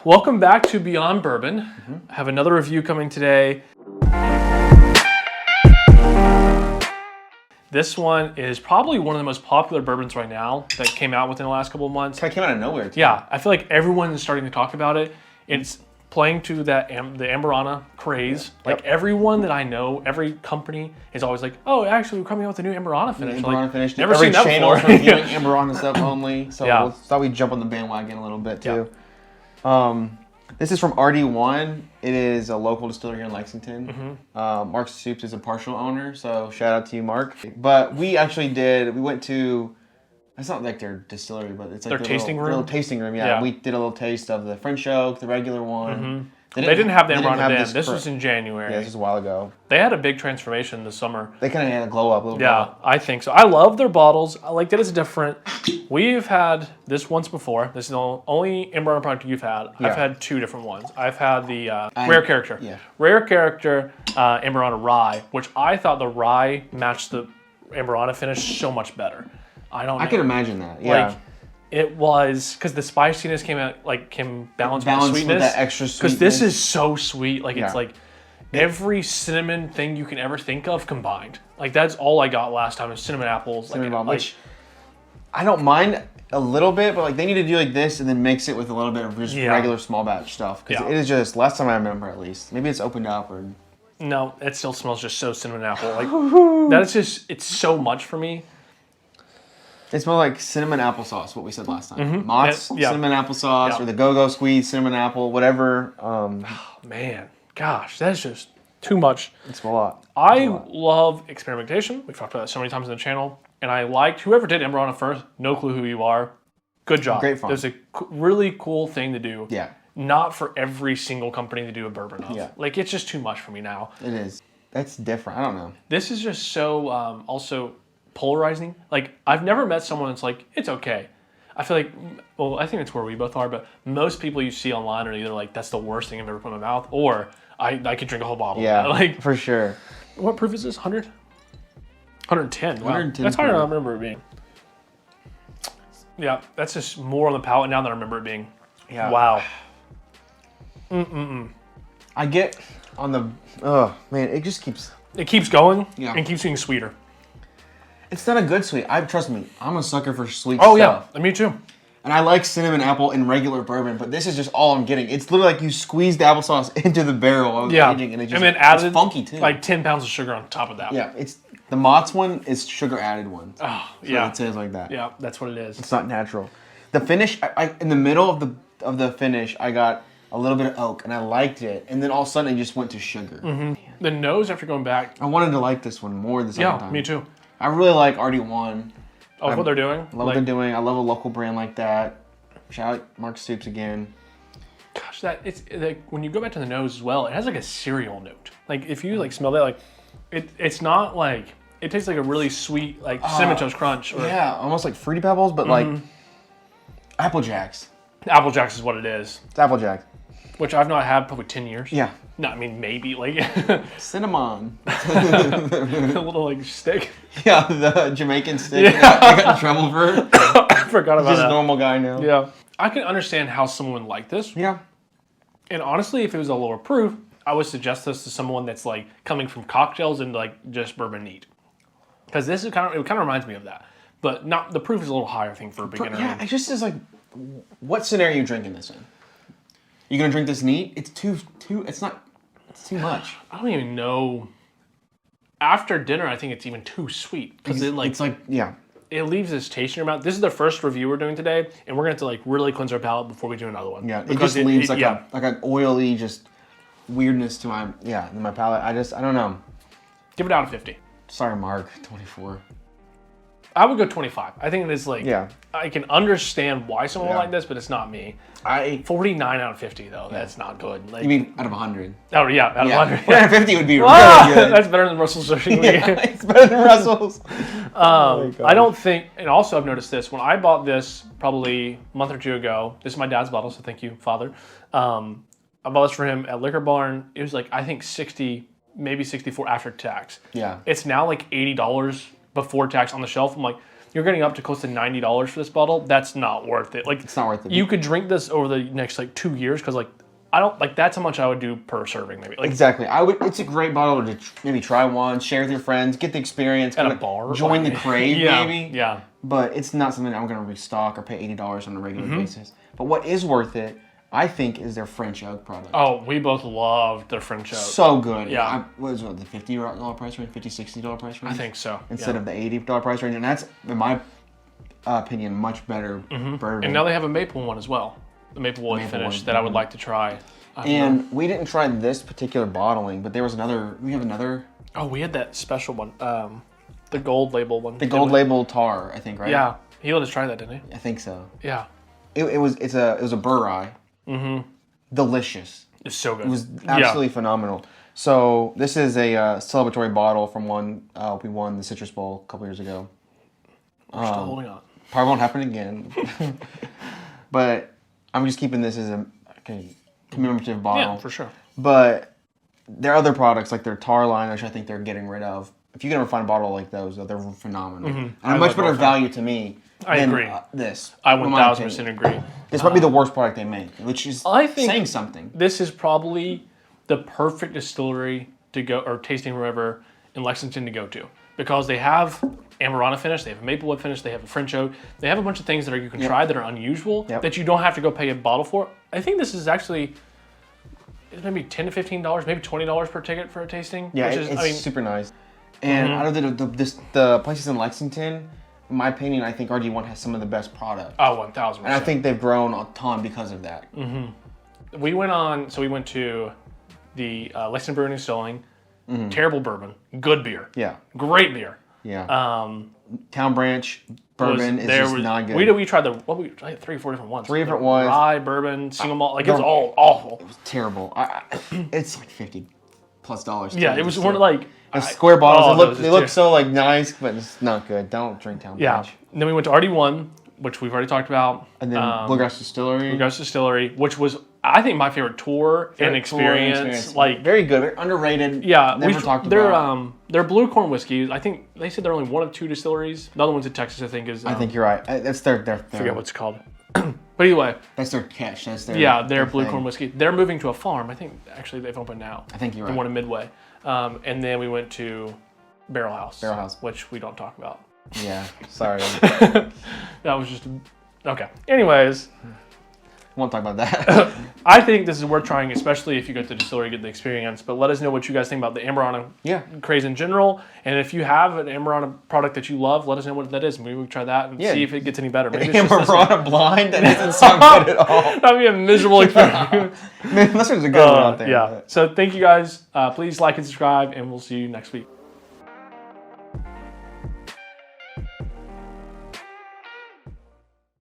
Welcome back to Beyond Bourbon. I have another review coming today. This one is probably one of the most popular bourbons right now that came out within the last couple of months. It came out of nowhere, too. Yeah, I feel like everyone is starting to talk about it. It's playing to the Amburana craze. Like everyone that I know, every company is always like, "Oh, actually, we're coming out with a new Amburana finish." Amburana finish. Never seen that before. Reviewing Amburana stuff only. So I thought we'd jump on the bandwagon a little bit too. This is from RD1. It is a local distillery here in Lexington. Mark Soups is a partial owner, so shout out to you, Mark. But we actually we went to, it's not like their distillery, but it's like their tasting room. Little tasting room, yeah. We did a little taste of the French oak, the regular one. They didn't have the Amburana then. This was in January. Yeah, this was a while ago. They had a big transformation this summer. They kind of had a glow up a little bit. Yeah, I think so. I love their bottles. I like that it's different. We've had this once before. This is the only Amburana product you've had. Yeah. I've had two different ones. I've had the Rare Character. Yeah. Rare Character Amburana Rye, which I thought the rye matched the Amburana finish so much better. I can imagine that. Yeah. Like, it was because the spiciness came balanced with the sweetness. With that extra sweetness. Because this is so sweet. Like it's like every cinnamon thing you can ever think of combined. Like that's all I got last time is cinnamon apples. Which I don't mind a little bit, but like they need to do like this and then mix it with a little bit of just regular small batch stuff. Because it is just last time I remember at least. Maybe it's opened up or. No, it still smells just so cinnamon apple. Like that is just it's so much for me. It smells like cinnamon applesauce, what we said last time. Mott's cinnamon applesauce or the Go-Go Squeeze cinnamon apple, whatever. Oh, man, gosh, that's just too much. It's a lot. I love experimentation. We've talked about that so many times on the channel. And I liked whoever did Amburana first. No clue who you are. Good job. Great fun. It was a really cool thing to do. Yeah. Not for every single company to do a bourbon of. Yeah. Like, it's just too much for me now. It is. That's different. I don't know. This is just so also polarizing. Like, I've never met someone that's like, it's okay. I feel like, well, I think it's where we both are, but most people you see online are either like, that's the worst thing I've ever put in my mouth, or I could drink a whole bottle. Yeah, like for sure. What proof is this? 100? 110. Wow. 110 that's higher than I remember it being. Yeah, that's just more on the palate now than I remember it being. Yeah. Wow. I get on the, oh man, it just keeps. It keeps going and keeps getting sweeter. It's not a good sweet. Trust me, I'm a sucker for sweet stuff. Oh yeah, me too. And I like cinnamon apple in regular bourbon, but this is just all I'm getting. It's literally like you squeezed applesauce into the barrel while aging, and it just, and then added it's funky too. Like 10 pounds of sugar on top of that. Yeah, it's the Mott's one is sugar added one. Oh yeah, it says like that. Yeah, that's what it is. It's not natural. The finish, in the middle of the finish, I got a little bit of oak, and I liked it, and then all of a sudden it just went to sugar. The nose after going back. I wanted to like this one more the second time. Yeah, me too. I really like RD1. Oh, what they're doing? I love what they're doing. I love a local brand like that. Shout out Mark Soups again. Gosh, it's like when you go back to the nose as well, it has like a cereal note. Like if you like smell that, like it's not like it tastes like a really sweet like cinnamon toast crunch. Or, yeah, almost like Fruity Pebbles, but like Apple Jacks. Apple Jacks is what it is. It's Apple Jacks. Which I've not had probably 10 years. Yeah. No, I mean maybe like cinnamon. A little like stick. Yeah, the Jamaican stick. Yeah. I got in trouble for. I forgot about that. Just a normal guy now. Yeah. I can understand how someone would like this. Yeah. And honestly, if it was a lower proof, I would suggest this to someone that's like coming from cocktails and like just bourbon neat. Because this is it kind of reminds me of that. But the proof is a little higher, I think, for a beginner. Yeah, it just is like, what scenario are you drinking this in? You gonna drink this neat? It's too. It's too much. I don't even know. After dinner, I think it's even too sweet because it leaves this taste in your mouth. This is the first review we're doing today, and we're gonna have to like really cleanse our palate before we do another one. Yeah, it just leaves like an oily just weirdness to my palate. I don't know. Give it out of 50. Sorry, Mark. 24. I would go 25. I think it is like, I can understand why someone would like this, but it's not me. 49 out of 50 though, that's not good. Like, you mean out of 100? Oh yeah, out of 100. 50 would be really good. That's better than Russell's social media. It's better than Russell's. I don't think, and also I've noticed this, when I bought this probably a month or two ago, this is my dad's bottle, so thank you, Father. I bought this for him at Liquor Barn. It was like, I think 60, maybe 64 after tax. Yeah. It's now like $80 before tax on the shelf. I'm like, you're getting up to close to $90 for this bottle. That's not worth it. Like, it's not worth it. You could drink this over the next like 2 years because like I don't like that's how much I would do per serving maybe. Like, exactly. It's a great bottle to maybe try one, share with your friends, get the experience, at a bar, join the crave maybe. Yeah. But it's not something I'm going to restock or pay $80 on a regular basis. But what is worth it, I think, is their French oak product. Oh, we both loved their French oak. So good. Yeah. What is it, the $50 price range, $60 price range? I think so. Instead of the $80 price range. And that's, in my opinion, much better bourbon. And now they have a maple one as well. The maple wood finish that I would like to try. And we didn't try this particular bottling, but there was another, we have another. Oh, we had that special one. The gold label one. The gold label tar, I think, right? Yeah. He let us try that, didn't he? I think so. Yeah. It was a burr rye. Delicious. It's so good. It was absolutely phenomenal. So this is a celebratory bottle from one we won the Citrus Bowl a couple years ago. We're still holding on. Probably won't happen again. But I'm just keeping this as a commemorative bottle. Yeah, for sure. But their other products, like their tar line, which I think they're getting rid of. If you can ever find a bottle like those, they're phenomenal. And a much better value to me than agree. This. I 1000% agree. This might be the worst product they make, which is saying something. This is probably the perfect distillery to go, or tasting river in Lexington to go to. Because they have Amburana finish, they have a maple wood finish, they have a French oak. They have a bunch of things that you can try that are unusual that you don't have to go pay a bottle for. I think this is actually maybe $10 to $15, maybe $20 per ticket for a tasting. Yeah, it's super nice. And out of the places in Lexington, in my opinion, I think RD1 has some of the best product. Oh, 1000%. And I think they've grown a ton because of that. We went to the Lexington Brewing and Distilling. Terrible bourbon, good beer. Yeah. Great beer. Yeah. Town Branch bourbon is just not good. We tried we tried 3 or 4 different ones. 3 different ones. Rye, bourbon, single malt. Like, it was all awful. It was terrible. It's like $50+ plus. Yeah, it was one of like... square bottles. They look so like nice, but it's not good. Don't drink Town Branch. Yeah. And then we went to RD1, which we've already talked about. And then Bluegrass Distillery. Which was, I think, my favorite tour and experience. Like, very good. Very underrated. Yeah. Never talked about. Their blue corn whiskey, I think they said they're only 1 of 2 distilleries. The other one's in Texas, I think, is... I think you're right. That's their I forget what it's called. But anyway. That's their catch. That's their... their blue corn whiskey. They're moving to a farm. I think, actually, they've opened now. I think you're right. The one in Midway. And then we went to Barrel House. Barrel House. Which we don't talk about. Yeah, sorry. That was just... Okay. Anyways. Won't talk about that. I think this is worth trying, especially if you go to the distillery, get the experience. But let us know what you guys think about the Amburana craze in general. And if you have an Amburana product that you love, let us know what that is. Maybe we can try that and see if it gets any better. Maybe Amburana blind? That doesn't sound good at all. That'd be a miserable experience. Man, unless there's a good one out there. Yeah. So thank you guys. Please like and subscribe, and we'll see you next week.